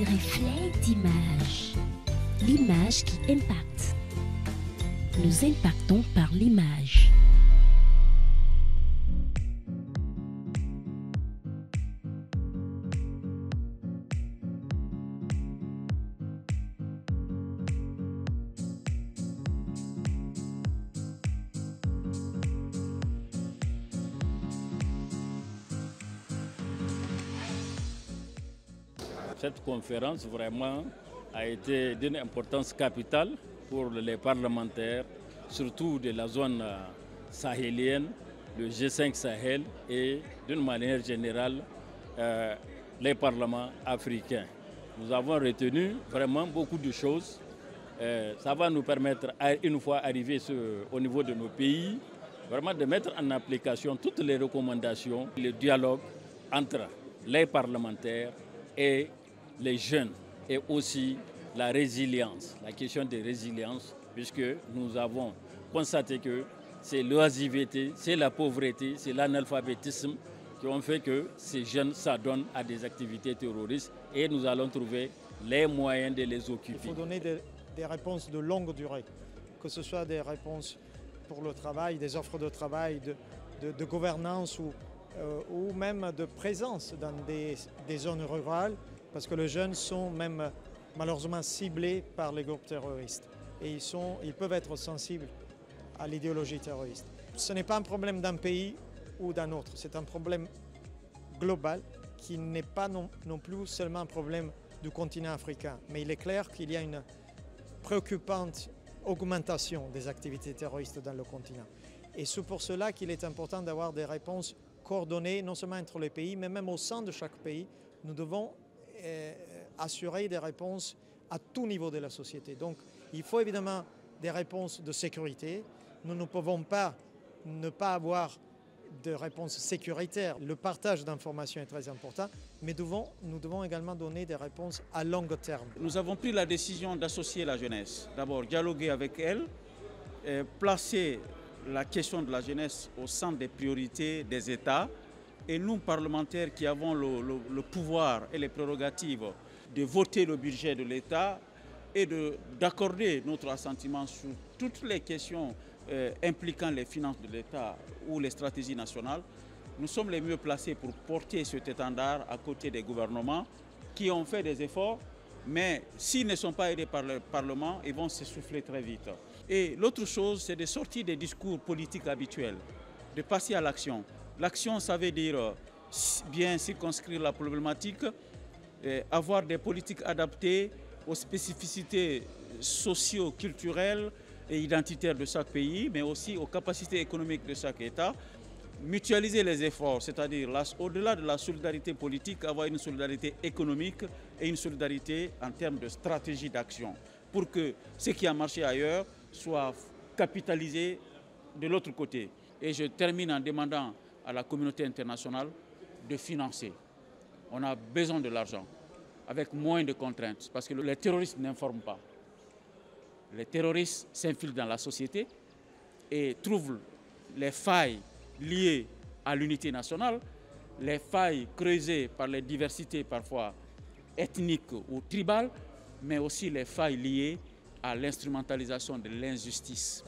Reflet d'image. L'image qui impacte. Nous impactons par l'image. Cette conférence vraiment a été d'une importance capitale pour les parlementaires, surtout de la zone sahélienne, le G5 Sahel et d'une manière générale les parlements africains. Nous avons retenu vraiment beaucoup de choses. Ça va nous permettre, une fois arrivés au niveau de nos pays, vraiment de mettre en application toutes les recommandations, le dialogue entre les parlementaires et les jeunes et aussi la résilience, la question de résilience, puisque nous avons constaté que c'est l'oisiveté, c'est la pauvreté, c'est l'analphabétisme qui ont fait que ces jeunes s'adonnent à des activités terroristes et nous allons trouver les moyens de les occuper. Il faut donner des réponses de longue durée, que ce soit des réponses pour le travail, des offres de travail, de gouvernance ou même de présence dans des zones rurales, parce que les jeunes sont même malheureusement ciblés par les groupes terroristes et ils peuvent être sensibles à l'idéologie terroriste. Ce n'est pas un problème d'un pays ou d'un autre, c'est un problème global qui n'est pas non plus seulement un problème du continent africain. Mais il est clair qu'il y a une préoccupante augmentation des activités terroristes dans le continent. Et c'est pour cela qu'il est important d'avoir des réponses coordonnées, non seulement entre les pays, mais même au sein de chaque pays. Nous devons assurer des réponses à tout niveau de la société. Donc il faut évidemment des réponses de sécurité. Nous ne pouvons pas ne pas avoir de réponses sécuritaires. Le partage d'informations est très important, mais nous devons également donner des réponses à long terme. Nous avons pris la décision d'associer la jeunesse. D'abord, dialoguer avec elle, placer la question de la jeunesse au centre des priorités des États. Et nous, parlementaires qui avons le pouvoir et les prérogatives de voter le budget de l'État et d'accorder notre assentiment sur toutes les questions impliquant les finances de l'État ou les stratégies nationales, nous sommes les mieux placés pour porter cet étendard à côté des gouvernements qui ont fait des efforts, mais s'ils ne sont pas aidés par le Parlement, ils vont s'essouffler très vite. Et l'autre chose, c'est de sortir des discours politiques habituels, de passer à l'action. L'action, ça veut dire bien circonscrire la problématique, avoir des politiques adaptées aux spécificités socio-culturelles et identitaires de chaque pays, mais aussi aux capacités économiques de chaque État. Mutualiser les efforts, c'est-à-dire au-delà de la solidarité politique, avoir une solidarité économique et une solidarité en termes de stratégie d'action, pour que ce qui a marché ailleurs soit capitalisé de l'autre côté. Et je termine en demandant à la communauté internationale de financer. On a besoin de l'argent, avec moins de contraintes, parce que les terroristes n'informent pas. Les terroristes s'infiltrent dans la société et trouvent les failles liées à l'unité nationale, les failles creusées par les diversités parfois ethniques ou tribales, mais aussi les failles liées à l'instrumentalisation de l'injustice.